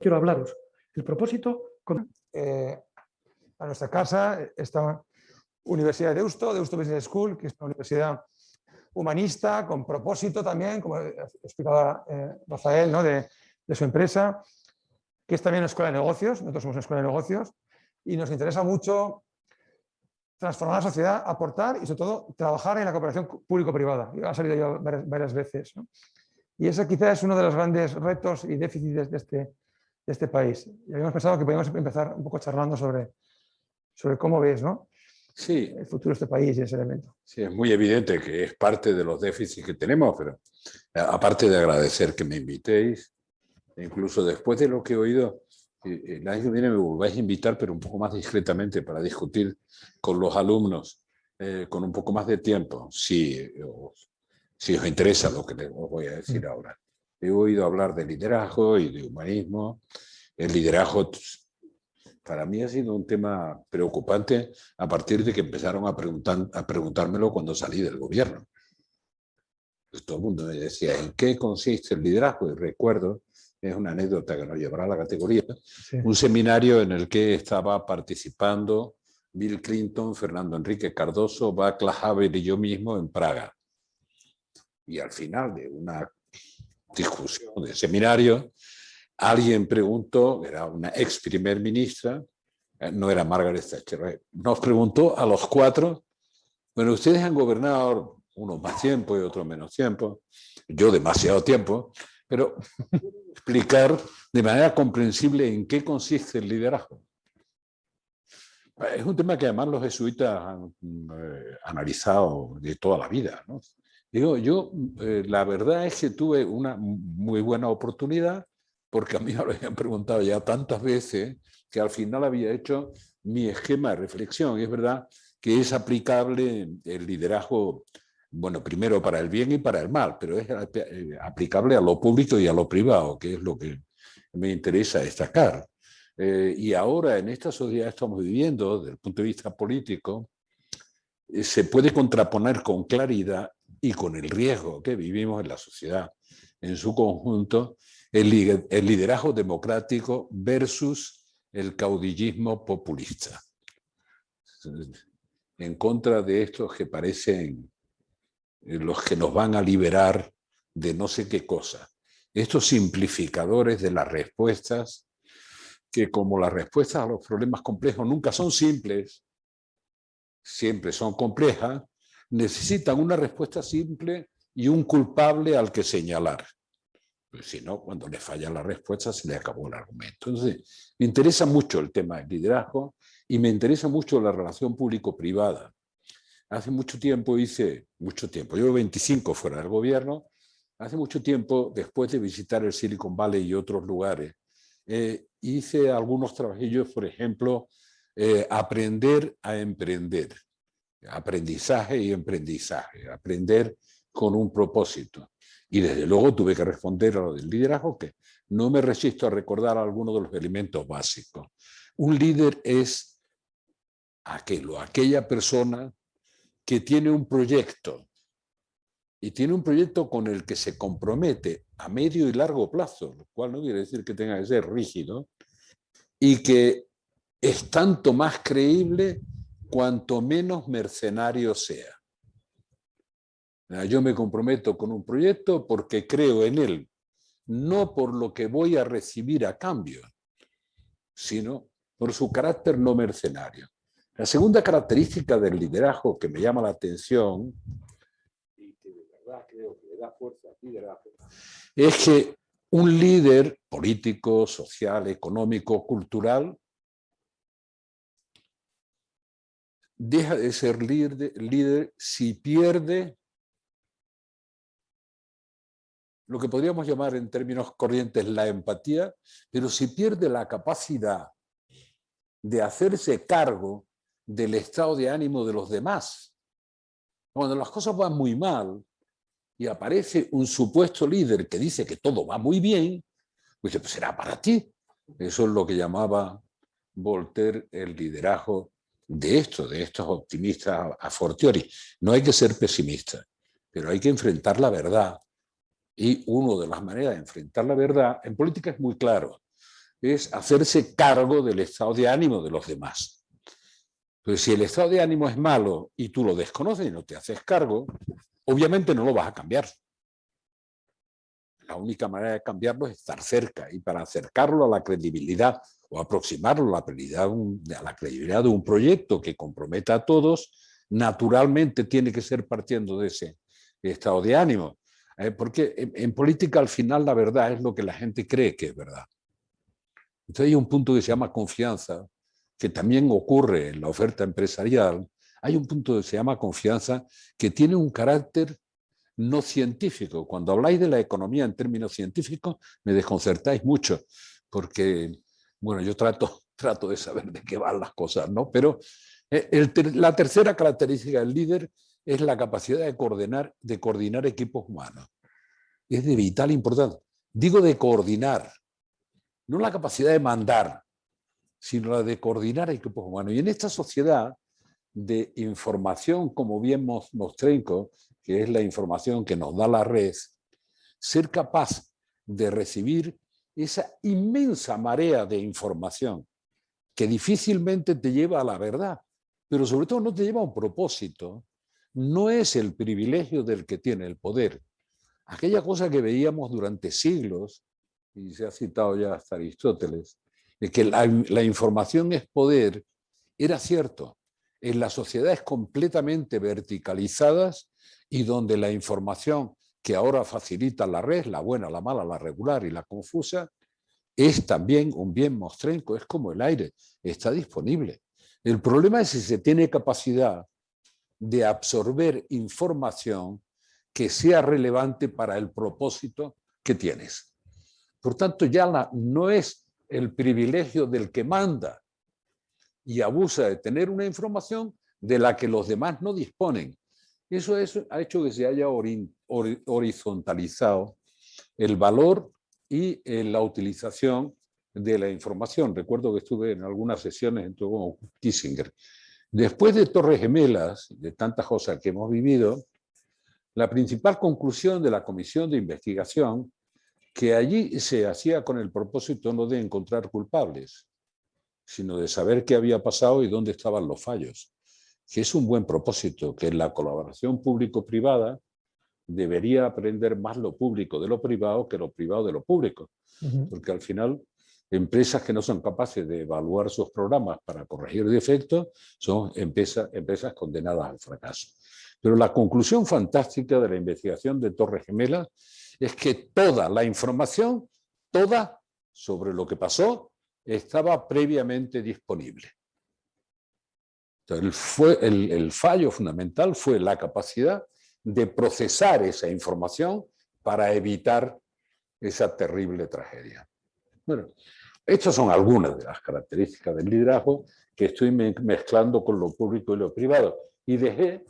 quiero hablaros. El propósito... A nuestra casa, esta Universidad de Deusto Business School, que es una universidad humanista, con propósito también, como explicaba Rafael, ¿no? de su empresa, que es también una escuela de negocios. Nosotros somos una escuela de negocios y nos interesa mucho transformar la sociedad, aportar y sobre todo trabajar en la cooperación público-privada. Ha salido ya varias veces, ¿no? Y ese quizás es uno de los grandes retos y déficits de este país. Y habíamos pensado que podíamos empezar un poco charlando sobre cómo ves, ¿no? Sí. El futuro de este país y ese elemento. Sí, es muy evidente que es parte de los déficits que tenemos, pero aparte de agradecer que me invitéis, incluso después de lo que he oído, el año que viene me volváis a invitar, pero un poco más discretamente para discutir con los alumnos, con un poco más de tiempo, si os interesa lo que os voy a decir ahora. He oído hablar de liderazgo y de humanismo. El liderazgo para mí ha sido un tema preocupante a partir de que empezaron a preguntármelo cuando salí del gobierno. Pues todo el mundo me decía, ¿en qué consiste el liderazgo? Y recuerdo, es una anécdota que nos llevará a la categoría, sí, un seminario en el que estaba participando Bill Clinton, Fernando Enrique Cardoso, Václav Havel y yo mismo en Praga. Y al final de una discusión de seminario, alguien preguntó, era una ex primer ministra, no era Margaret Thatcher, nos preguntó a los cuatro, bueno, ustedes han gobernado unos más tiempo y otros menos tiempo, yo demasiado tiempo, pero explicar de manera comprensible en qué consiste el liderazgo. Es un tema que además los jesuitas han analizado de toda la vida, ¿no? Digo, yo la verdad es que tuve una muy buena oportunidad porque a mí me lo habían preguntado ya tantas veces que al final había hecho mi esquema de reflexión. Y es verdad que es aplicable el liderazgo, bueno, primero para el bien y para el mal, pero es aplicable a lo público y a lo privado, que es lo que me interesa destacar. Y ahora en esta sociedad que estamos viviendo, desde el punto de vista político, se puede contraponer con claridad y con el riesgo que vivimos en la sociedad en su conjunto, el liderazgo democrático versus el caudillismo populista. En contra de estos que parecen los que nos van a liberar de no sé qué cosa. Estos simplificadores de las respuestas, que como las respuestas a los problemas complejos nunca son simples, siempre son complejas, necesitan una respuesta simple y un culpable al que señalar. Pues si no, cuando le falla la respuesta se le acabó el argumento. Entonces, me interesa mucho el tema del liderazgo y me interesa mucho la relación público-privada. Hace mucho tiempo llevo 25 fuera del gobierno, hace mucho tiempo, después de visitar el Silicon Valley y otros lugares, hice algunos trabajillos, por ejemplo, aprender a emprender. Aprendizaje y emprendizaje, aprender con un propósito. Y desde luego tuve que responder a lo del liderazgo, que no me resisto a recordar algunos de los elementos básicos. Un líder es aquella persona que tiene un proyecto y tiene un proyecto con el que se compromete a medio y largo plazo, lo cual no quiere decir que tenga que ser rígido, y que es tanto más creíble cuanto menos mercenario sea. Yo me comprometo con un proyecto porque creo en él, no por lo que voy a recibir a cambio, sino por su carácter no mercenario. La segunda característica del liderazgo que me llama la atención, y que de verdad creo que le da fuerza al liderazgo, es que un líder político, social, económico, cultural, deja de ser líder si pierde lo que podríamos llamar en términos corrientes la empatía, pero si pierde la capacidad de hacerse cargo del estado de ánimo de los demás. Cuando las cosas van muy mal y aparece un supuesto líder que dice que todo va muy bien, pues será para ti. Eso es lo que llamaba Voltaire el liderazgo de estos optimistas a fortiori. No hay que ser pesimista, pero hay que enfrentar la verdad. Y una de las maneras de enfrentar la verdad en política es muy claro. es hacerse cargo del estado de ánimo de los demás. Entonces, si el estado de ánimo es malo y tú lo desconoces y no te haces cargo, obviamente no lo vas a cambiar. La única manera de cambiarlo es estar cerca, y para acercarlo a la credibilidad o aproximarlo a la credibilidad de un proyecto que comprometa a todos, naturalmente tiene que ser partiendo de ese estado de ánimo. Porque en política al final la verdad es lo que la gente cree que es verdad. Entonces hay un punto que se llama confianza, que también ocurre en la oferta empresarial. Hay un punto que se llama confianza que tiene un carácter no científico. Cuando habláis de la economía en términos científicos, me desconcertáis mucho, porque, bueno, yo trato de saber de qué van las cosas, ¿no? Pero la tercera característica del líder es la capacidad de coordinar equipos humanos. Es de vital importancia. Digo de coordinar, no la capacidad de mandar, sino la de coordinar equipos humanos. Y en esta sociedad de información, como bien Mostrenko, que es la información que nos da la red, ser capaz de recibir esa inmensa marea de información que difícilmente te lleva a la verdad, pero sobre todo no te lleva a un propósito, no es el privilegio del que tiene el poder. Aquella cosa que veíamos durante siglos, y se ha citado ya hasta Aristóteles, de que la información es poder, era cierto. En las sociedades completamente verticalizadas y donde la información que ahora facilita la red, la buena, la mala, la regular y la confusa, es también un bien mostrenco, es como el aire, está disponible. El problema es si se tiene capacidad de absorber información que sea relevante para el propósito que tienes. Por tanto, ya no es el privilegio del que manda y abusa de tener una información de la que los demás no disponen. Eso ha hecho que se haya horizontalizado el valor y la utilización de la información. Recuerdo que estuve en algunas sesiones con Kissinger. Después de Torres Gemelas, de tantas cosas que hemos vivido, la principal conclusión de la comisión de investigación, que allí se hacía con el propósito no de encontrar culpables, sino de saber qué había pasado y dónde estaban los fallos, que es un buen propósito, que en la colaboración público-privada debería aprender más lo público de lo privado que lo privado de lo público, porque al final empresas que no son capaces de evaluar sus programas para corregir defectos son empresas condenadas al fracaso. Pero la conclusión fantástica de la investigación de Torres Gemelas es que toda la información, toda sobre lo que pasó, estaba previamente disponible. Entonces, el fallo fundamental fue la capacidad de procesar esa información para evitar esa terrible tragedia. Bueno, estas son algunas de las características del liderazgo que estoy mezclando con lo público y lo privado. Y dejé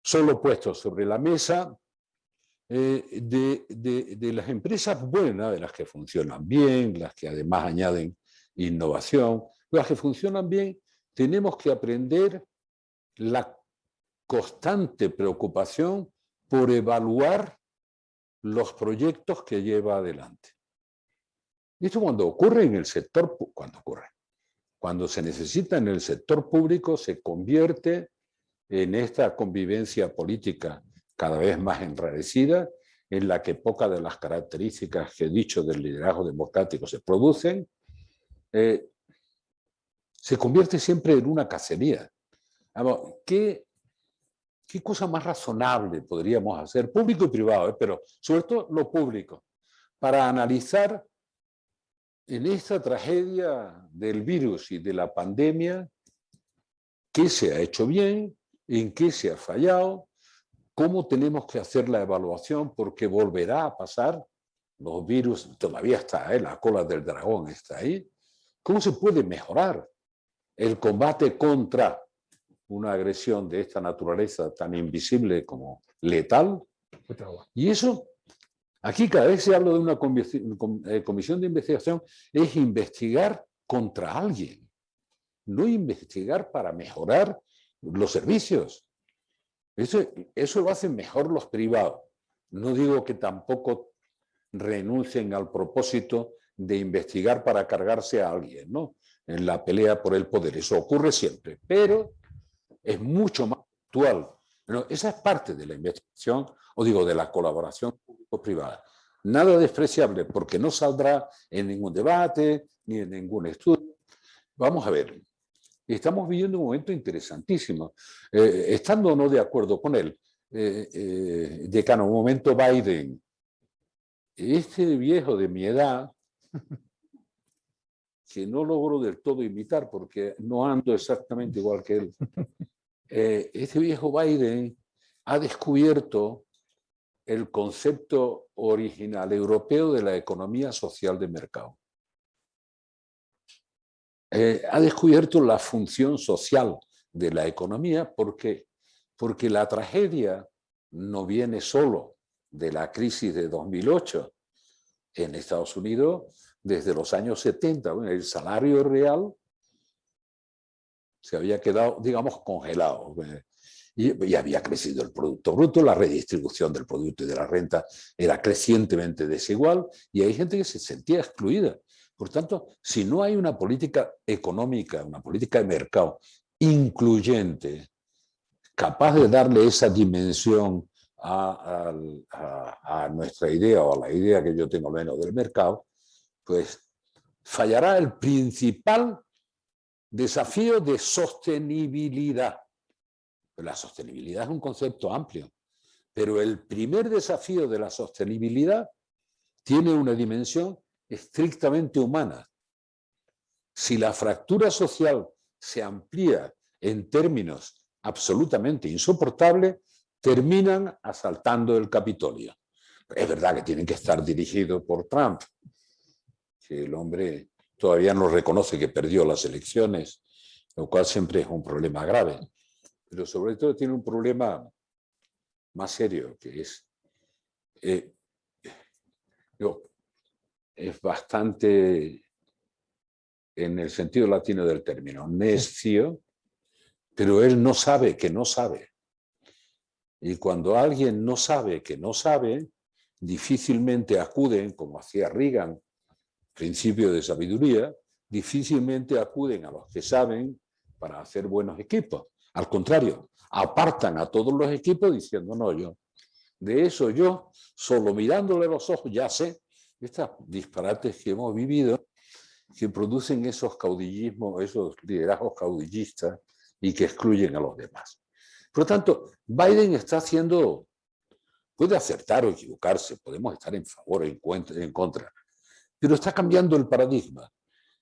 solo puesto sobre la mesa de las empresas buenas, de las que funcionan bien, las que además añaden innovación, las que funcionan bien, tenemos que aprender la constante preocupación por evaluar los proyectos que lleva adelante. Esto cuando ocurre en el sector, cuando se necesita en el sector público, se convierte en esta convivencia política cada vez más enrarecida, en la que pocas de las características que he dicho del liderazgo democrático se producen, se convierte siempre en una cacería. ¿Qué cosa más razonable podríamos hacer, público y privado, pero sobre todo lo público, para analizar en esta tragedia del virus y de la pandemia qué se ha hecho bien, en qué se ha fallado, cómo tenemos que hacer la evaluación, porque volverá a pasar, los virus todavía está, la cola del dragón está ahí, cómo se puede mejorar el combate contra una agresión de esta naturaleza tan invisible como letal. Y eso, aquí cada vez se habla de una comisión de investigación, es investigar contra alguien, no investigar para mejorar los servicios. Eso lo hacen mejor los privados. No digo que tampoco renuncien al propósito de investigar para cargarse a alguien, ¿no? En la pelea por el poder. Eso ocurre siempre, pero es mucho más actual. Bueno, esa es parte de la investigación, o digo, de la colaboración público-privada. Nada despreciable, porque no saldrá en ningún debate ni en ningún estudio. Vamos a ver, estamos viviendo un momento interesantísimo. Estando o no de acuerdo con él, decano, un momento Biden, este viejo de mi edad, que no logro del todo imitar porque no ando exactamente igual que él, este viejo Biden ha descubierto el concepto original europeo de la economía social de mercado. Ha descubierto la función social de la economía porque la tragedia no viene solo de la crisis de 2008 en Estados Unidos desde los años 70. Bueno, el salario real se había quedado, digamos, congelado. Y había crecido el Producto Bruto, la redistribución del producto y de la renta era crecientemente desigual y hay gente que se sentía excluida. Por tanto, si no hay una política económica, una política de mercado incluyente, capaz de darle esa dimensión a nuestra idea o a la idea que yo tengo menos del mercado, pues fallará el principal desafío de sostenibilidad. La sostenibilidad es un concepto amplio, pero el primer desafío de la sostenibilidad tiene una dimensión estrictamente humana. Si la fractura social se amplía en términos absolutamente insoportables, terminan asaltando el Capitolio. Es verdad que tienen que estar dirigidos por Trump, que el hombre todavía no reconoce que perdió las elecciones, lo cual siempre es un problema grave. Pero sobre todo tiene un problema más serio, que es bastante, en el sentido latino del término, necio, pero él no sabe que no sabe. Y cuando alguien no sabe que no sabe, difícilmente acuden, como hacía Reagan, principio de sabiduría, difícilmente acuden a los que saben para hacer buenos equipos. Al contrario, apartan a todos los equipos diciendo, no, de eso yo, solo mirándole los ojos, ya sé, estos disparates que hemos vivido, que producen esos caudillismos, esos liderazgos caudillistas y que excluyen a los demás. Por lo tanto, Biden está haciendo, puede acertar o equivocarse, podemos estar en favor o en contra, pero está cambiando el paradigma.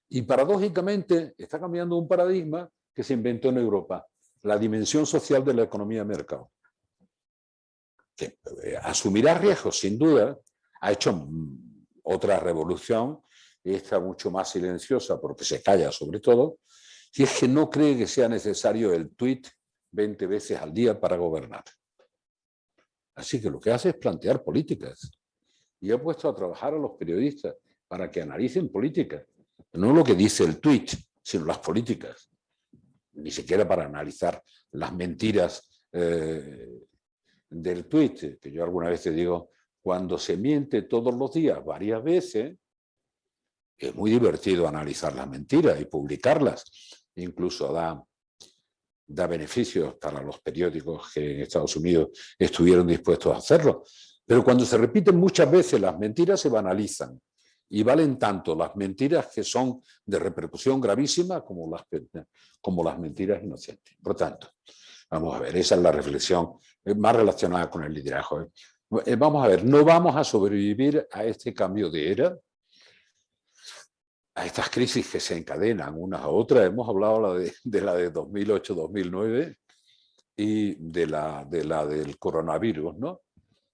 Y paradójicamente está cambiando un paradigma que se inventó en Europa, la dimensión social de la economía de mercado. Que asumirá riesgos, sin duda, ha hecho otra revolución, esta mucho más silenciosa porque se calla sobre todo, y es que no cree que sea necesario el tuit 20 veces al día para gobernar. Así que lo que hace es plantear políticas. Y ha puesto a trabajar a los periodistas para que analicen políticas. No lo que dice el tuit, sino las políticas. Ni siquiera para analizar las mentiras del tuit, que yo alguna vez te digo, cuando se miente todos los días, varias veces, es muy divertido analizar las mentiras y publicarlas. Incluso da beneficios para los periódicos que en Estados Unidos estuvieron dispuestos a hacerlo. Pero cuando se repiten muchas veces las mentiras se banalizan y valen tanto las mentiras que son de repercusión gravísima como las mentiras inocentes. Por tanto, vamos a ver, esa es la reflexión más relacionada con el liderazgo. Vamos a ver, no vamos a sobrevivir a este cambio de era, a estas crisis que se encadenan unas a otras. Hemos hablado de la de 2008-2009 y de la del coronavirus, ¿no?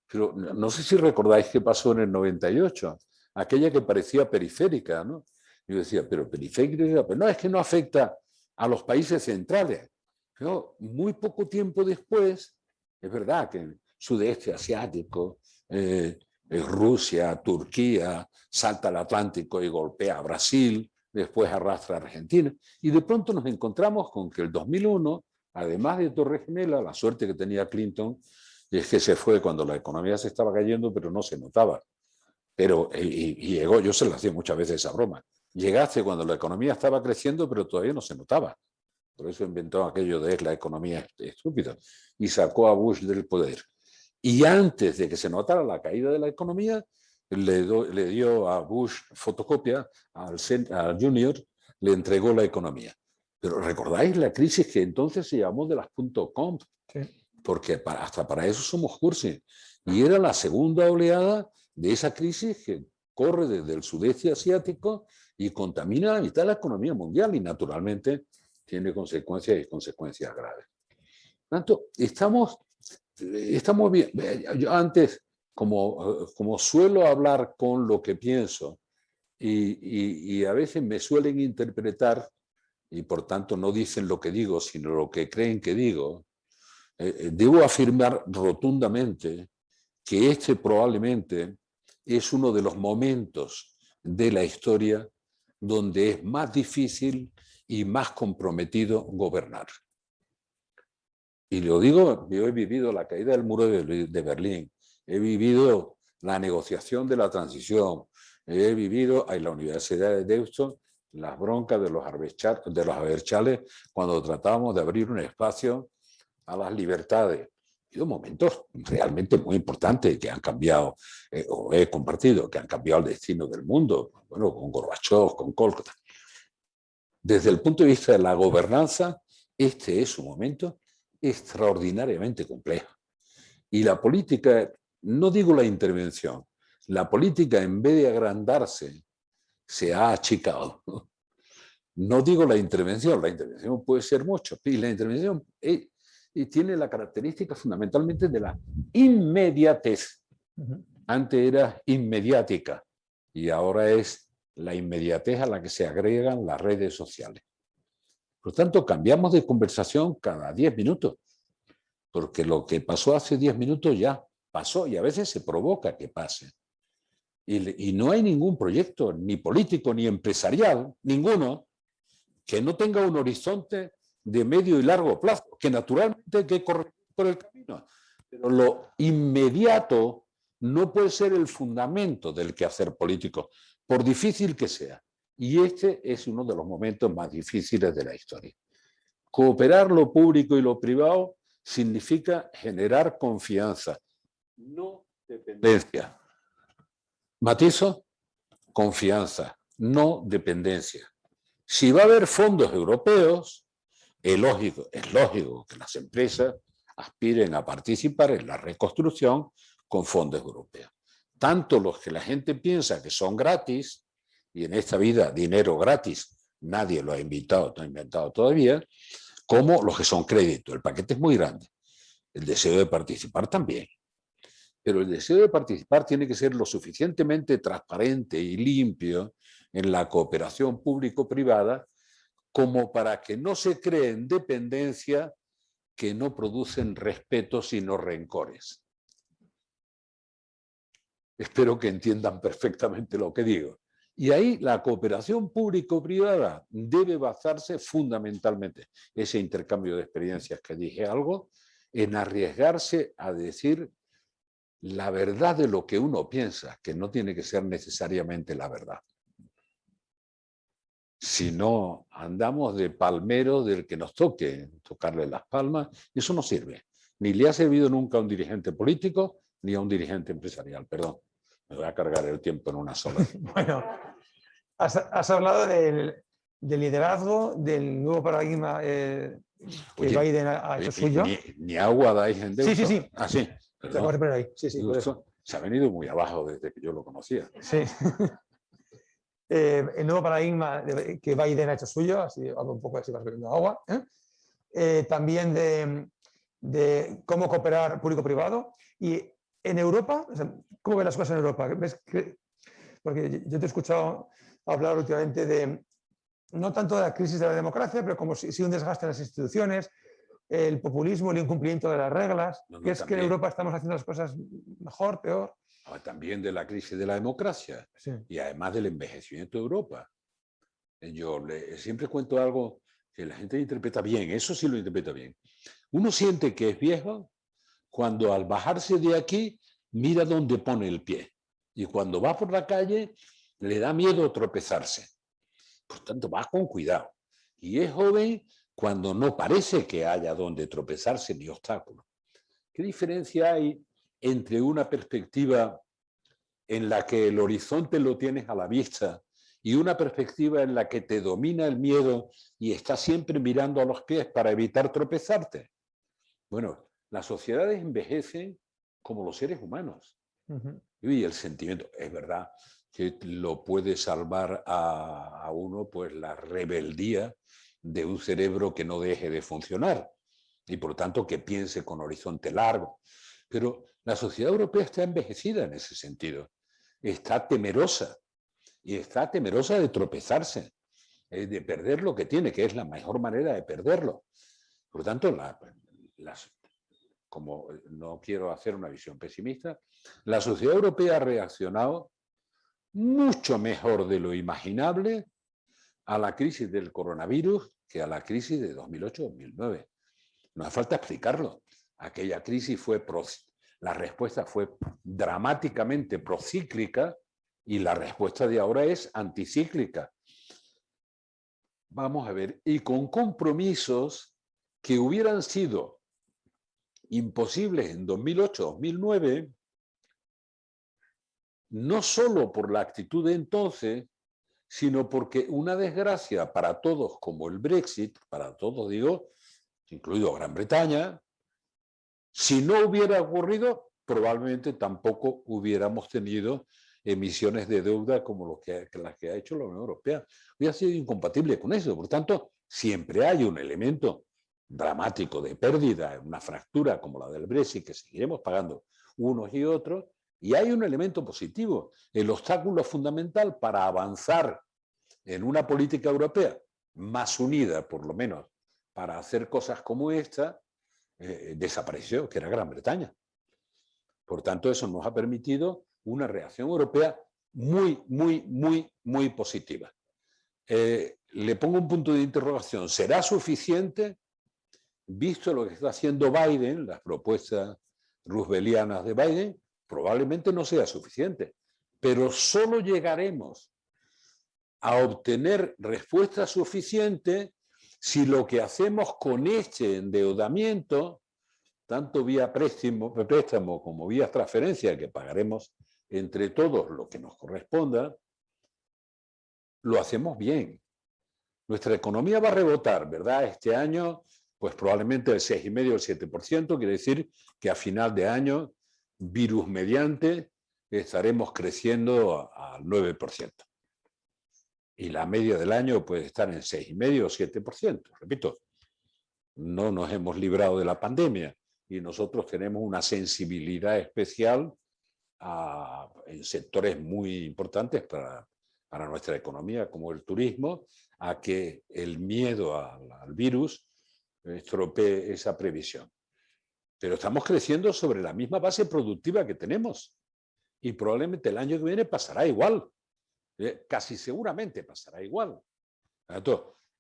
Pero no sé si recordáis qué pasó en el 98, aquella que parecía periférica, ¿no? Yo decía, pero periférica, pero no, es que no afecta a los países centrales. Pero muy poco tiempo después, es verdad que en sudeste asiático, Rusia, Turquía, salta al Atlántico y golpea a Brasil, después arrastra a Argentina, y de pronto nos encontramos con que el 2001, además de Torres Gemelas, la suerte que tenía Clinton, y es que se fue cuando la economía se estaba cayendo, pero no se notaba. Pero, y llegó, yo se lo hacía muchas veces esa broma, llegaste cuando la economía estaba creciendo, pero todavía no se notaba. Por eso inventó aquello de la economía estúpida y sacó a Bush del poder. Y antes de que se notara la caída de la economía, le dio a Bush fotocopia, al Junior, le entregó la economía. Pero ¿recordáis la crisis que entonces se llamó de las .com? Sí. Porque hasta para eso somos cursi. Y era la segunda oleada de esa crisis que corre desde el sudeste asiático y contamina la mitad de la economía mundial y naturalmente tiene consecuencias y consecuencias graves. Por tanto, estamos bien. Yo antes, como suelo hablar con lo que pienso y a veces me suelen interpretar y por tanto no dicen lo que digo, sino lo que creen que digo, debo afirmar rotundamente que este probablemente es uno de los momentos de la historia donde es más difícil y más comprometido gobernar. Y lo digo, yo he vivido la caída del muro de Berlín, he vivido la negociación de la transición, he vivido en la Universidad de Deusto las broncas de los abertzales cuando tratábamos de abrir un espacio a las libertades. Ha habido momentos realmente muy importantes que han cambiado, o he compartido, que han cambiado el destino del mundo, bueno, con Gorbachov, con Kolkata. Desde el punto de vista de la gobernanza, este es un momento extraordinariamente complejo. Y la política, no digo la intervención, la política en vez de agrandarse, se ha achicado. No digo la intervención puede ser mucho, y la intervención y tiene la característica fundamentalmente de la inmediatez. Antes era inmediática y ahora es la inmediatez a la que se agregan las redes sociales. Por lo tanto, cambiamos de conversación cada 10 minutos, porque lo que pasó hace 10 minutos ya pasó y a veces se provoca que pase. Y no hay ningún proyecto, ni político, ni empresarial, ninguno, que no tenga un horizonte de medio y largo plazo, que naturalmente hay que correr por el camino. Pero lo inmediato no puede ser el fundamento del quehacer político, por difícil que sea. Y este es uno de los momentos más difíciles de la historia. Cooperar lo público y lo privado significa generar confianza, no dependencia. Matizo, confianza, no dependencia. Si va a haber fondos europeos, es lógico que las empresas aspiren a participar en la reconstrucción con fondos europeos. Tanto los que la gente piensa que son gratis, y en esta vida dinero gratis nadie lo ha inventado todavía, como los que son créditos. El paquete es muy grande. El deseo de participar también. Pero el deseo de participar tiene que ser lo suficientemente transparente y limpio en la cooperación público-privada como para que no se creen dependencias que no producen respeto sino rencores. Espero que entiendan perfectamente lo que digo. Y ahí la cooperación público-privada debe basarse fundamentalmente, ese intercambio de experiencias que dije algo, en arriesgarse a decir la verdad de lo que uno piensa, que no tiene que ser necesariamente la verdad. Si no andamos de palmero del que nos toque tocarle las palmas, eso no sirve. Ni le ha servido nunca a un dirigente político ni a un dirigente empresarial. Perdón, me voy a cargar el tiempo en una sola. Bueno, has hablado del liderazgo, del nuevo paradigma que Oye, Biden ha hecho suyo. Ni agua dais en Deusto. Sí, sí, sí. Ah, sí. Te acabas de poner ahí. Sí, sí, por eso. Se ha venido muy abajo desde que yo lo conocía. Sí. El nuevo paradigma que Biden ha hecho suyo, así hablo un poco de si vas bebiendo agua. También de cómo cooperar público-privado. Y en Europa, o sea, ¿cómo ven las cosas en Europa? ¿Ves que, porque yo te he escuchado hablar últimamente de, no tanto de la crisis de la democracia, pero como si un desgaste en las instituciones, el populismo, el incumplimiento de las reglas. ¿Crees que en Europa estamos haciendo las cosas mejor, peor? También de la crisis de la democracia, sí. Y además del envejecimiento de Europa. Yo siempre cuento algo que la gente interpreta bien, eso sí lo interpreta bien. Uno siente que es viejo cuando al bajarse de aquí mira dónde pone el pie. Y cuando va por la calle, le da miedo tropezarse. Por tanto, va con cuidado. Y es joven cuando no parece que haya donde tropezarse ni obstáculos. ¿Qué diferencia hay entre una perspectiva en la que el horizonte lo tienes a la vista y una perspectiva en la que te domina el miedo y estás siempre mirando a los pies para evitar tropezarte? Bueno, las sociedades envejecen como los seres humanos. Y el sentimiento, es verdad que lo puede salvar a uno pues la rebeldía de un cerebro que no deje de funcionar y por tanto que piense con horizonte largo. Pero la sociedad europea está envejecida en ese sentido. Está temerosa y está temerosa de tropezarse, de perder lo que tiene, que es la mejor manera de perderlo. Por lo tanto, como no quiero hacer una visión pesimista, la sociedad europea ha reaccionado mucho mejor de lo imaginable a la crisis del coronavirus que a la crisis de 2008-2009. No hace falta explicarlo. Aquella crisis la respuesta fue dramáticamente procíclica y la respuesta de ahora es anticíclica. Vamos a ver, y con compromisos que hubieran sido imposibles en 2008-2009, no solo por la actitud de entonces, sino porque una desgracia para todos como el Brexit, para todos digo, incluido Gran Bretaña, si no hubiera ocurrido, probablemente tampoco hubiéramos tenido emisiones de deuda como las que ha hecho la Unión Europea. Hubiera sido incompatible con eso. Por tanto, siempre hay un elemento dramático de pérdida, una fractura como la del Brexit, que seguiremos pagando unos y otros, y hay un elemento positivo. El obstáculo fundamental para avanzar en una política europea más unida, por lo menos, para hacer cosas como esta, desapareció, que era Gran Bretaña. Por tanto, eso nos ha permitido una reacción europea muy positiva. Le pongo un punto de interrogación. ¿Será suficiente, visto lo que está haciendo Biden, las propuestas roosevelianas de Biden? Probablemente no sea suficiente, pero solo llegaremos a obtener respuesta suficiente si lo que hacemos con este endeudamiento, tanto vía préstamo como vía transferencia, que pagaremos entre todos lo que nos corresponda, lo hacemos bien. Nuestra economía va a rebotar, ¿verdad? Este año, pues probablemente el 6,5 o el 7%, quiere decir que a final de año, virus mediante, estaremos creciendo al 9%. Y la media del año puede estar en 6,5 o 7%. Repito, no nos hemos librado de la pandemia y nosotros tenemos una sensibilidad especial en sectores muy importantes para nuestra economía, como el turismo, a que el miedo al virus estropee esa previsión. Pero estamos creciendo sobre la misma base productiva que tenemos y probablemente el año que viene pasará igual. Casi seguramente pasará igual.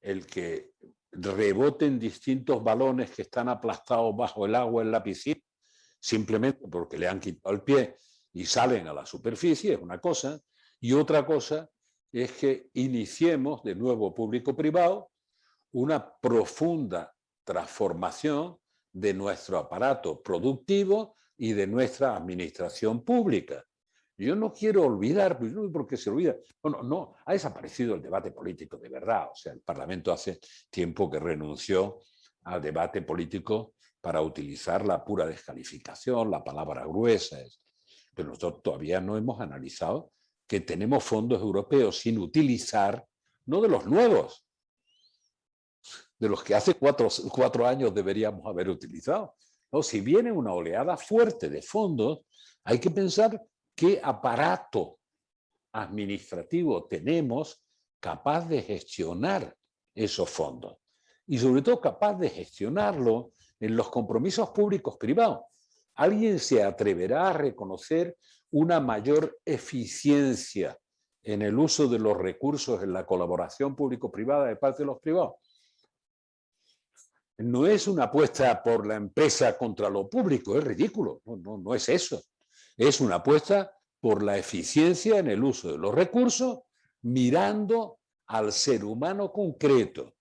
El que reboten distintos balones que están aplastados bajo el agua en la piscina, simplemente porque le han quitado el pie y salen a la superficie, es una cosa, y otra cosa es que iniciemos de nuevo público-privado una profunda transformación de nuestro aparato productivo y de nuestra administración pública. Yo no quiero olvidar, pues no sé por qué se olvida. Bueno, no, ha desaparecido el debate político de verdad. O sea, el Parlamento hace tiempo que renunció al debate político para utilizar la pura descalificación, la palabra gruesa. Pero nosotros todavía no hemos analizado que tenemos fondos europeos sin utilizar, no de los nuevos, de los que hace cuatro años deberíamos haber utilizado. No, si viene una oleada fuerte de fondos, hay que pensar qué aparato administrativo tenemos capaz de gestionar esos fondos y sobre todo capaz de gestionarlo en los compromisos públicos privados. ¿Alguien se atreverá a reconocer una mayor eficiencia en el uso de los recursos en la colaboración público-privada de parte de los privados? No es una apuesta por la empresa contra lo público, es ridículo, no es eso. Es una apuesta por la eficiencia en el uso de los recursos, mirando al ser humano concreto,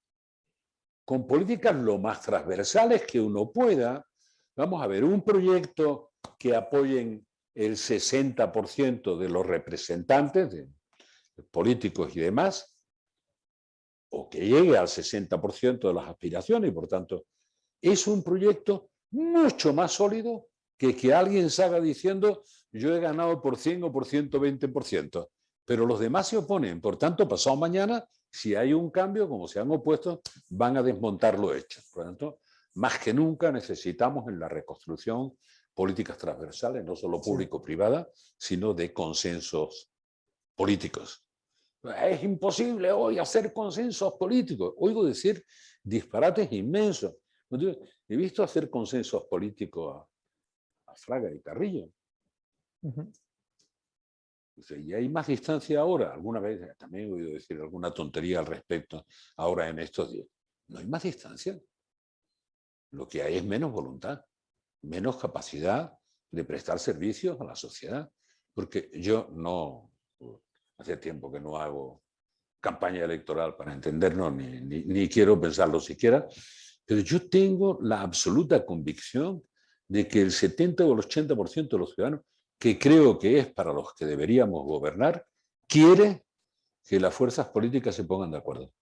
con políticas lo más transversales que uno pueda. Vamos a ver, un proyecto que apoyen el 60% de los representantes, de políticos y demás, o que llegue al 60% de las aspiraciones, y por tanto es un proyecto mucho más sólido que alguien salga diciendo yo he ganado por 100 o por 120%, pero los demás se oponen. Por tanto, pasado mañana, si hay un cambio, como se han opuesto, van a desmontar lo hecho. Por tanto, más que nunca necesitamos en la reconstrucción políticas transversales, no solo público-privada, sino de consensos políticos. Es imposible hoy hacer consensos políticos. Oigo decir disparates inmensos. He visto hacer consensos políticos a Fraga y Carrillo. Y hay más distancia ahora. Alguna vez también he oído decir alguna tontería al respecto ahora en estos días. No hay más distancia. Lo que hay es menos voluntad, menos capacidad de prestar servicios a la sociedad. Porque yo no, hace tiempo que no hago campaña electoral para entendernos, ni quiero pensarlo siquiera, pero yo tengo la absoluta convicción de que el 70 o el 80% de los ciudadanos, que creo que es para los que deberíamos gobernar, quiere que las fuerzas políticas se pongan de acuerdo.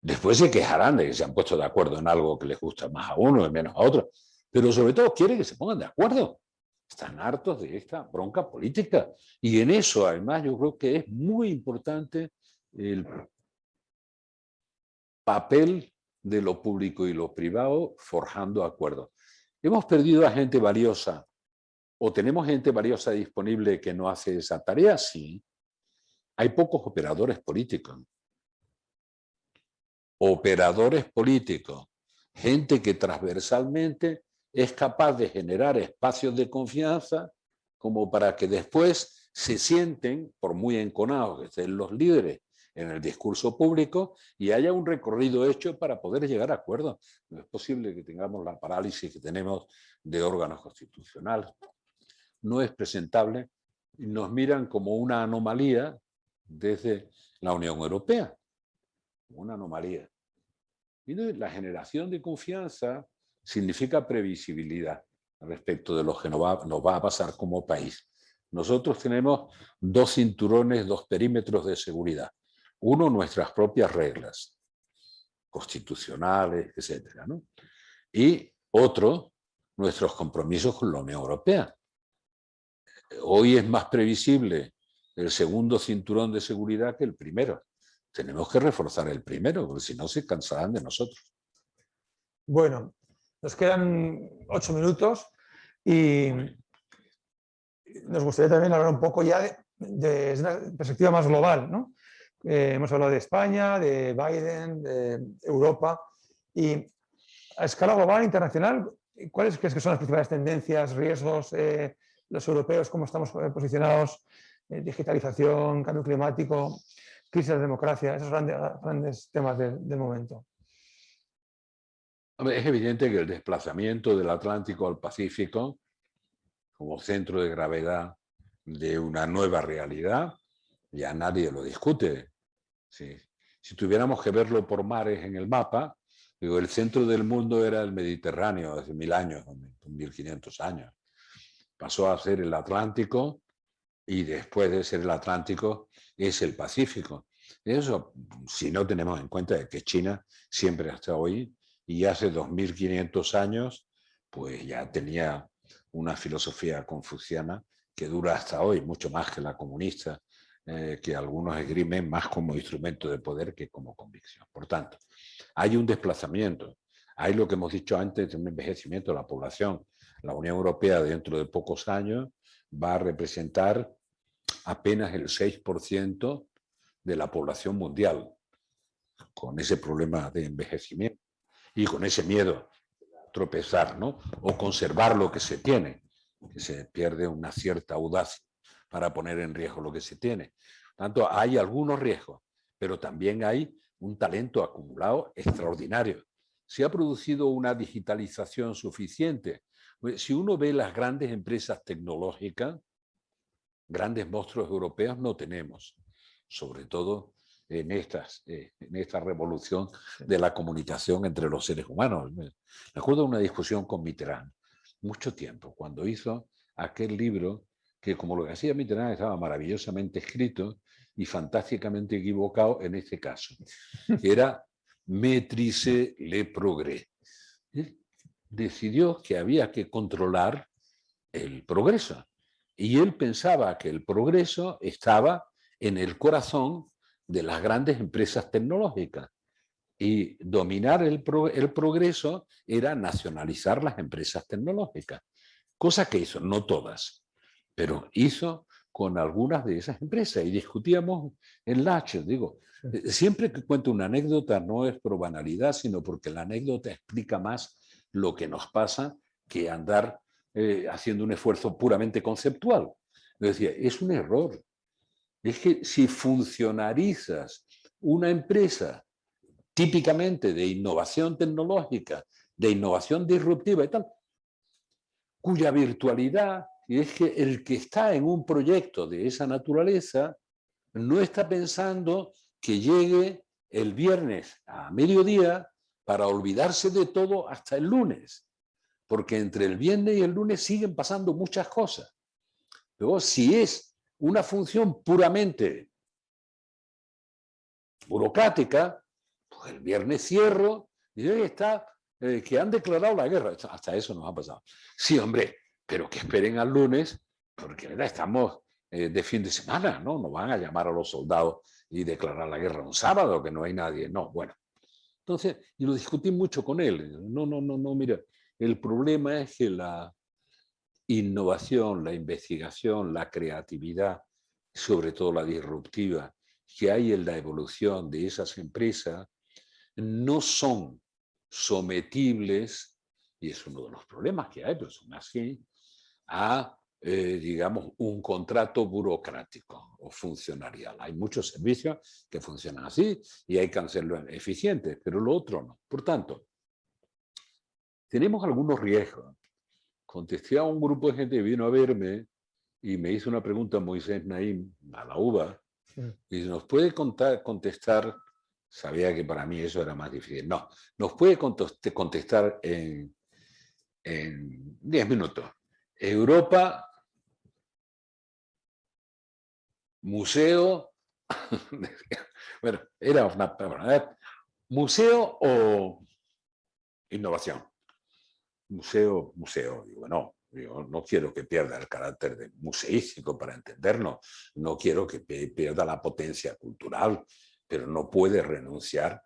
Después se quejarán de que se han puesto de acuerdo en algo que les gusta más a uno y menos a otro, pero sobre todo quiere que se pongan de acuerdo. Están hartos de esta bronca política. Y en eso, además, yo creo que es muy importante el papel de lo público y lo privado forjando acuerdos. ¿Hemos perdido a gente valiosa o tenemos gente valiosa disponible que no hace esa tarea? Sí. Hay pocos operadores políticos. Operadores políticos, gente que transversalmente es capaz de generar espacios de confianza como para que después se sienten, por muy enconados que estén los líderes en el discurso público, y haya un recorrido hecho para poder llegar a acuerdos. No es posible que tengamos la parálisis que tenemos de órganos constitucionales. No es presentable y nos miran como una anomalía desde la Unión Europea. Una anomalía. Y la generación de confianza significa previsibilidad respecto de lo que nos va a pasar como país. Nosotros tenemos dos cinturones, dos perímetros de seguridad. Uno, nuestras propias reglas constitucionales, etcétera, ¿no? Y otro, nuestros compromisos con la Unión Europea. Hoy es más previsible el segundo cinturón de seguridad que el primero. Tenemos que reforzar el primero, porque si no se cansarán de nosotros. Bueno, nos quedan 8 minutos y nos gustaría también hablar un poco ya de una perspectiva más global, ¿no? Hemos hablado de España, de Biden, de Europa, y a escala global, internacional, ¿cuáles crees que son las principales tendencias, riesgos, los europeos, cómo estamos posicionados, digitalización, cambio climático, crisis de democracia, esos grandes temas del momento? Es evidente que el desplazamiento del Atlántico al Pacífico como centro de gravedad de una nueva realidad, ya nadie lo discute. Sí. Si tuviéramos que verlo por mares en el mapa, digo, el centro del mundo era el Mediterráneo hace 1000 años, 1500 años. Pasó a ser el Atlántico y después de ser el Atlántico es el Pacífico. Eso, si no tenemos en cuenta que China siempre hasta hoy, y hace 2500 años, pues ya tenía una filosofía confuciana que dura hasta hoy, mucho más que la comunista, que algunos esgrimen más como instrumento de poder que como convicción. Por tanto, hay un desplazamiento, hay lo que hemos dicho antes, un envejecimiento de la población. La Unión Europea dentro de pocos años va a representar apenas el 6% de la población mundial, con ese problema de envejecimiento y con ese miedo a tropezar, ¿no? O conservar lo que se tiene, que se pierde una cierta audacia para poner en riesgo lo que se tiene. Por tanto, hay algunos riesgos, pero también hay un talento acumulado extraordinario. Se ha producido una digitalización suficiente. Si uno ve las grandes empresas tecnológicas, grandes monstruos europeos no tenemos, sobre todo en esta revolución de la comunicación entre los seres humanos. Me acuerdo de una discusión con Mitterrand, mucho tiempo, cuando hizo aquel libro que, como lo que hacía Mitterrand, estaba maravillosamente escrito y fantásticamente equivocado en este caso, que era Maîtriser le progrès. Decidió que había que controlar el progreso. Y él pensaba que el progreso estaba en el corazón de las grandes empresas tecnológicas. Y dominar el progreso era nacionalizar las empresas tecnológicas, cosa que hizo, no todas, pero hizo con algunas de esas empresas. Y discutíamos en Laches, digo, siempre que cuento una anécdota no es por banalidad, sino porque la anécdota explica más lo que nos pasa que andar haciendo un esfuerzo puramente conceptual. Yo decía, es un error. Es que si funcionarizas una empresa típicamente de innovación tecnológica, de innovación disruptiva y tal, cuya virtualidad es que el que está en un proyecto de esa naturaleza no está pensando que llegue el viernes a mediodía para olvidarse de todo hasta el lunes, porque entre el viernes y el lunes siguen pasando muchas cosas. Luego, si es una función puramente burocrática, pues el viernes cierro y ahí está, que han declarado la guerra. Hasta eso nos ha pasado. Sí, hombre, pero que esperen al lunes, porque ¿verdad? Estamos de fin de semana, ¿no? No van a llamar a los soldados y declarar la guerra un sábado, que no hay nadie. No, bueno. Entonces, y lo discutí mucho con él. No, mira, el problema es que la innovación, la investigación, la creatividad, sobre todo la disruptiva, que hay en la evolución de esas empresas, no son sometibles, y es uno de los problemas que hay, pero son así, a, digamos, un contrato burocrático o funcionarial. Hay muchos servicios que funcionan así y hay que hacerlo eficientes, pero lo otro no. Por tanto, tenemos algunos riesgos. Contesté a un grupo de gente que vino a verme y me hizo una pregunta Moisés Naim a la UBA, y nos puede contestar, sabía que para mí eso era más difícil, no, nos puede contestar en 10 minutos. Europa, museo, bueno, era una pregunta, museo o innovación. Museo, digo, no. Yo no quiero que pierda el carácter de museístico para entendernos, no quiero que pierda la potencia cultural, pero no puede renunciar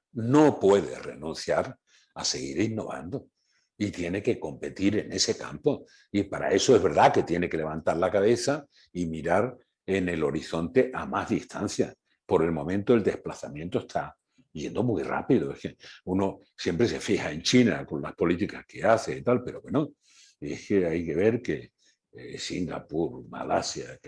a seguir innovando y tiene que competir en ese campo. Y para eso es verdad que tiene que levantar la cabeza y mirar en el horizonte a más distancia. Por el momento el desplazamiento está yendo muy rápido. Es que uno siempre se fija en China con las políticas que hace y tal, pero bueno, es que hay que ver que Singapur, Malasia,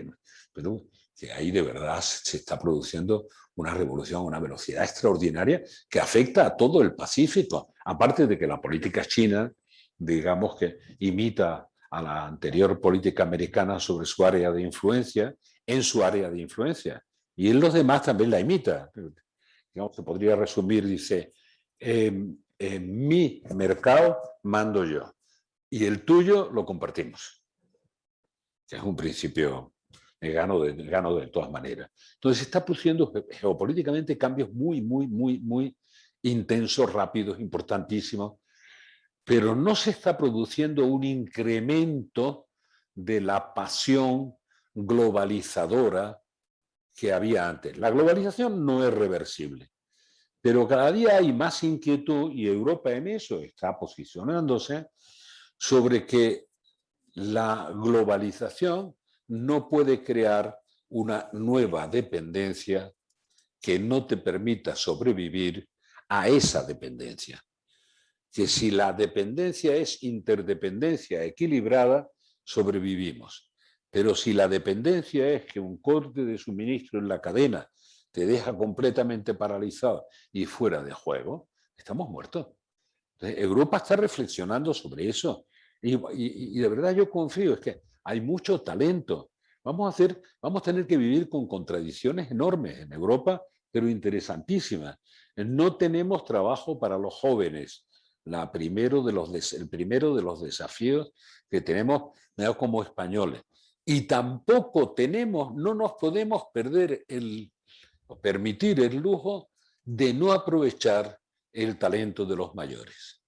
pero que ahí de verdad se está produciendo una revolución a una velocidad extraordinaria que afecta a todo el Pacífico. Aparte de que la política china, digamos que imita a la anterior política americana sobre su área de influencia, en su área de influencia. Y en los demás también la imita. Digamos, se podría resumir, dice, en mi mercado mando yo y el tuyo lo compartimos. Que es un principio gano de todas maneras. Entonces está produciendo geopolíticamente cambios muy intensos, rápidos, importantísimos, pero no se está produciendo un incremento de la pasión globalizadora que había antes. La globalización no es reversible, pero cada día hay más inquietud y Europa en eso está posicionándose sobre que la globalización no puede crear una nueva dependencia que no te permita sobrevivir a esa dependencia. Que si la dependencia es interdependencia equilibrada, sobrevivimos. Pero si la dependencia es que un corte de suministro en la cadena te deja completamente paralizado y fuera de juego, estamos muertos. Entonces, Europa está reflexionando sobre eso y de verdad yo confío, es que hay mucho talento, vamos a tener que vivir con contradicciones enormes en Europa, pero interesantísimas. No tenemos trabajo para los jóvenes. El primero de los desafíos que tenemos como españoles. Y tampoco no nos podemos permitir el lujo de no aprovechar el talento de los mayores.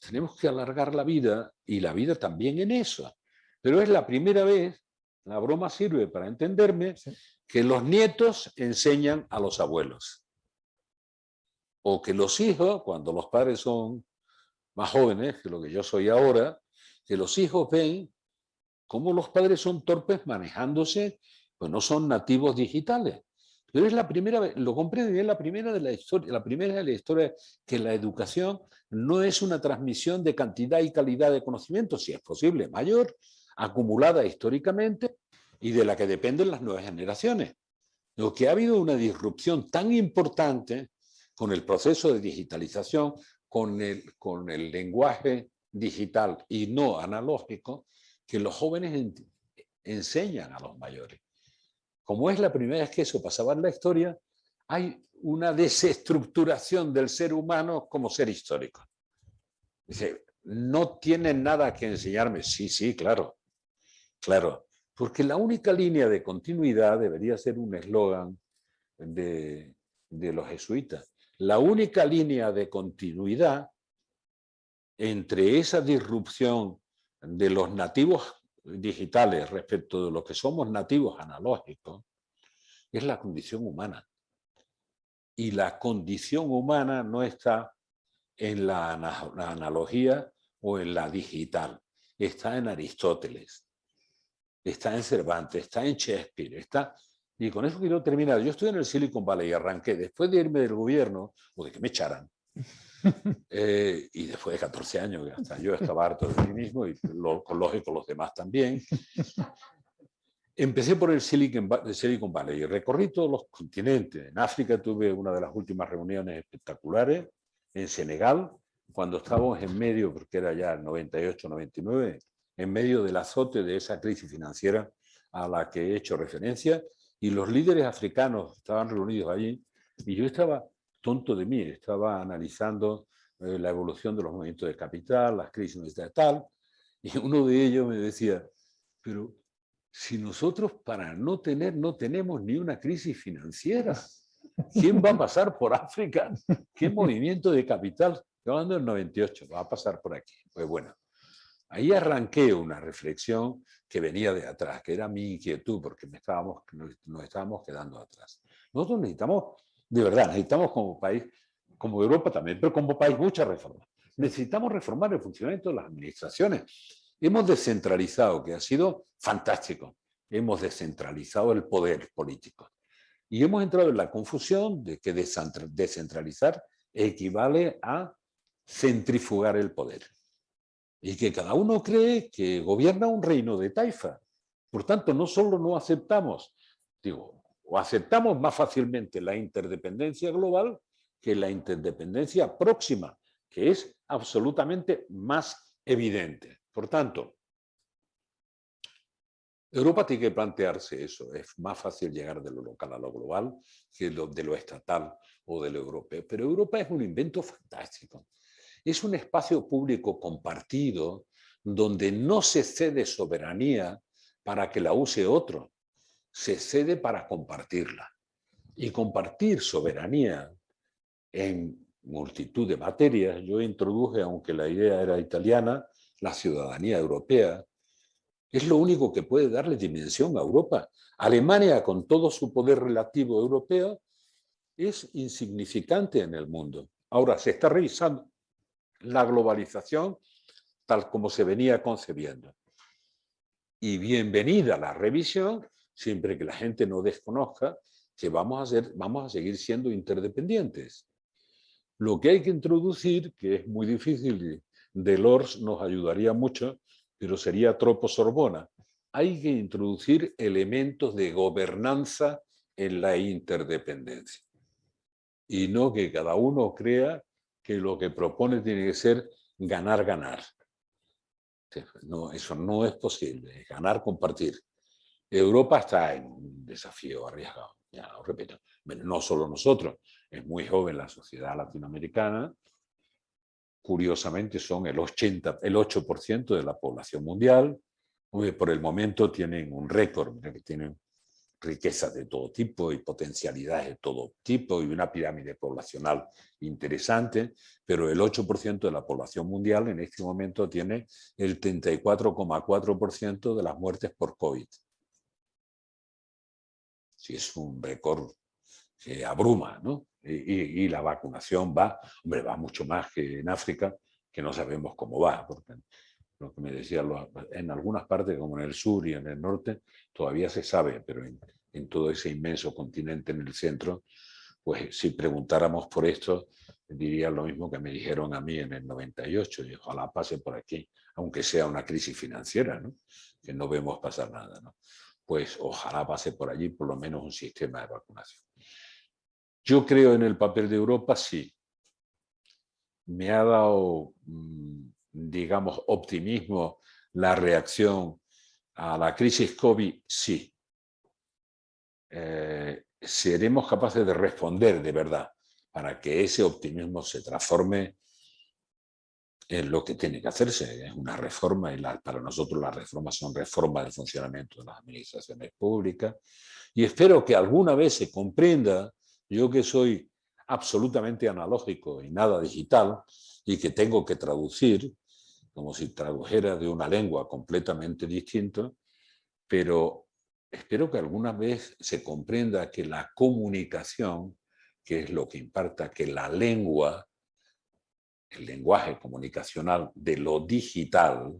Tenemos que alargar la vida, y la vida también en eso. Pero es la primera vez, la broma sirve para entenderme, Sí. que los nietos enseñan a los abuelos. O que los hijos, cuando los padres son más jóvenes que lo que yo soy ahora, que los hijos ven cómo los padres son torpes manejándose, pues no son nativos digitales. Pero es la primera vez, lo comprende, es la primera de la historia que la educación no es una transmisión de cantidad y calidad de conocimiento, si es posible, mayor, acumulada históricamente y de la que dependen las nuevas generaciones. Lo que ha habido una disrupción tan importante con el proceso de digitalización, con el lenguaje digital y no analógico, que los jóvenes enseñan a los mayores. Como es la primera vez que eso pasaba en la historia, hay una desestructuración del ser humano como ser histórico. Dice, no tienen nada que enseñarme. Sí, claro, porque la única línea de continuidad debería ser un eslogan de los jesuitas. La única línea de continuidad entre esa disrupción de los nativos digitales respecto de los que somos nativos analógicos es la condición humana. Y la condición humana no está en la analogía o en la digital. Está en Aristóteles, está en Cervantes, está en Shakespeare, y con eso quiero terminar. Yo estoy en el Silicon Valley y arranqué, después de irme del gobierno, o de que me echaran, y después de 14 años, que hasta yo estaba harto de mí mismo, y lógico los demás también, empecé por el Silicon Valley y recorrí todos los continentes. En África tuve una de las últimas reuniones espectaculares, en Senegal, cuando estábamos en medio, porque era ya el 98, 99, en medio del azote de esa crisis financiera a la que he hecho referencia, y los líderes africanos estaban reunidos allí, y yo estaba tonto de mí, estaba analizando la evolución de los movimientos de capital, las crisis de tal, y uno de ellos me decía, pero si nosotros para no tenemos ni una crisis financiera, ¿quién va a pasar por África? ¿Qué movimiento de capital? Estoy hablando del 98, va a pasar por aquí. Pues bueno, ahí arranqué una reflexión que venía de atrás, que era mi inquietud, porque nos estábamos quedando atrás. Nosotros necesitamos, de verdad, necesitamos como país, como Europa también, pero como país muchas reformas. Necesitamos reformar el funcionamiento de las administraciones. Hemos descentralizado, que ha sido fantástico. Hemos descentralizado el poder político. Y hemos entrado en la confusión de que descentralizar equivale a centrifugar el poder. Y que cada uno cree que gobierna un reino de taifa. Por tanto, no solo no aceptamos, o aceptamos más fácilmente la interdependencia global que la interdependencia próxima, que es absolutamente más evidente. Por tanto, Europa tiene que plantearse eso. Es más fácil llegar de lo local a lo global que de lo estatal o de lo europeo. Pero Europa es un invento fantástico. Es un espacio público compartido donde no se cede soberanía para que la use otro. Se cede para compartirla. Y compartir soberanía en multitud de materias. Yo introduje, aunque la idea era italiana, la ciudadanía europea. Es lo único que puede darle dimensión a Europa. Alemania, con todo su poder relativo europeo, es insignificante en el mundo. Ahora se está revisando la globalización tal como se venía concebiendo. Y bienvenida la revisión, siempre que la gente no desconozca que vamos a seguir siendo interdependientes. Lo que hay que introducir, que es muy difícil, Delors nos ayudaría mucho, pero sería tropo Sorbona. Hay que introducir elementos de gobernanza en la interdependencia. Y no que cada uno crea que lo que propone tiene que ser ganar. No, eso no es posible. Es ganar, compartir. Europa está en un desafío arriesgado, ya lo repito. Bueno, no solo nosotros, es muy joven la sociedad latinoamericana. Curiosamente son el 8% de la población mundial. Por el momento tienen un récord, que tienen riquezas de todo tipo y potencialidades de todo tipo y una pirámide poblacional interesante, pero el 8% de la población mundial en este momento tiene el 34,4% de las muertes por COVID. Sí, es un récord que abruma, ¿no? Y la vacunación va mucho más que en África, que no sabemos cómo va, porque lo que me decía, en algunas partes, como en el sur y en el norte, todavía se sabe, pero en todo ese inmenso continente en el centro, pues si preguntáramos por esto, diría lo mismo que me dijeron a mí en el 98, y ojalá pase por aquí, aunque sea una crisis financiera, ¿no? Que no vemos pasar nada, ¿no? Pues ojalá pase por allí por lo menos un sistema de vacunación. Yo creo en el papel de Europa, sí. Me ha dado, digamos, optimismo la reacción a la crisis COVID, sí. Seremos capaces de responder de verdad para que ese optimismo se transforme en lo que tiene que hacerse. Es una reforma y para nosotros las reformas son reformas del funcionamiento de las administraciones públicas. Y espero que alguna vez se comprenda, yo que soy absolutamente analógico y nada digital y que tengo que traducir, como si tradujera de una lengua completamente distinta, pero espero que alguna vez se comprenda que la comunicación, que es lo que importa, que la lengua, el lenguaje comunicacional de lo digital,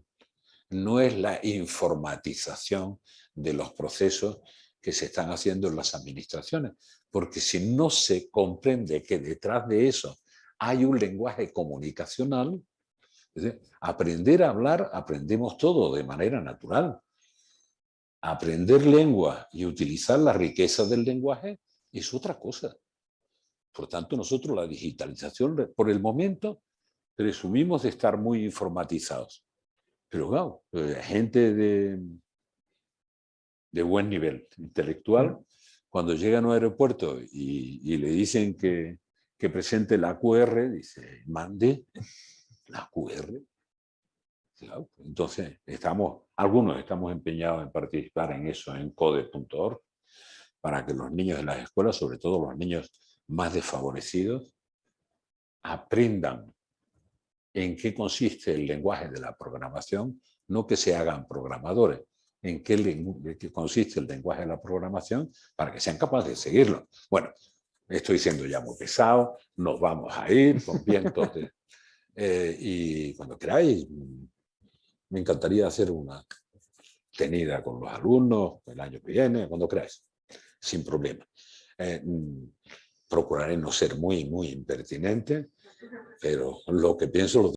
no es la informatización de los procesos que se están haciendo en las administraciones, porque si no se comprende que detrás de eso hay un lenguaje comunicacional, es decir, aprender a hablar, aprendemos todo de manera natural. Aprender lengua y utilizar la riqueza del lenguaje es otra cosa. Por tanto, nosotros la digitalización, por el momento, presumimos de estar muy informatizados. Pero claro, gente de buen nivel intelectual, cuando llega a un aeropuerto y le dicen que presente la QR, dice, mande la QR. Claro, entonces, algunos estamos empeñados en participar en eso, en code.org, para que los niños de las escuelas, sobre todo los niños más desfavorecidos, aprendan en qué consiste el lenguaje de la programación, no que se hagan programadores, en qué consiste el lenguaje de la programación para que sean capaces de seguirlo. Bueno, estoy siendo ya muy pesado, nos vamos a ir con vientos y cuando queráis, me encantaría hacer una tenida con los alumnos el año que viene, cuando queráis, sin problema. Procuraré no ser muy impertinente, pero lo que pienso lo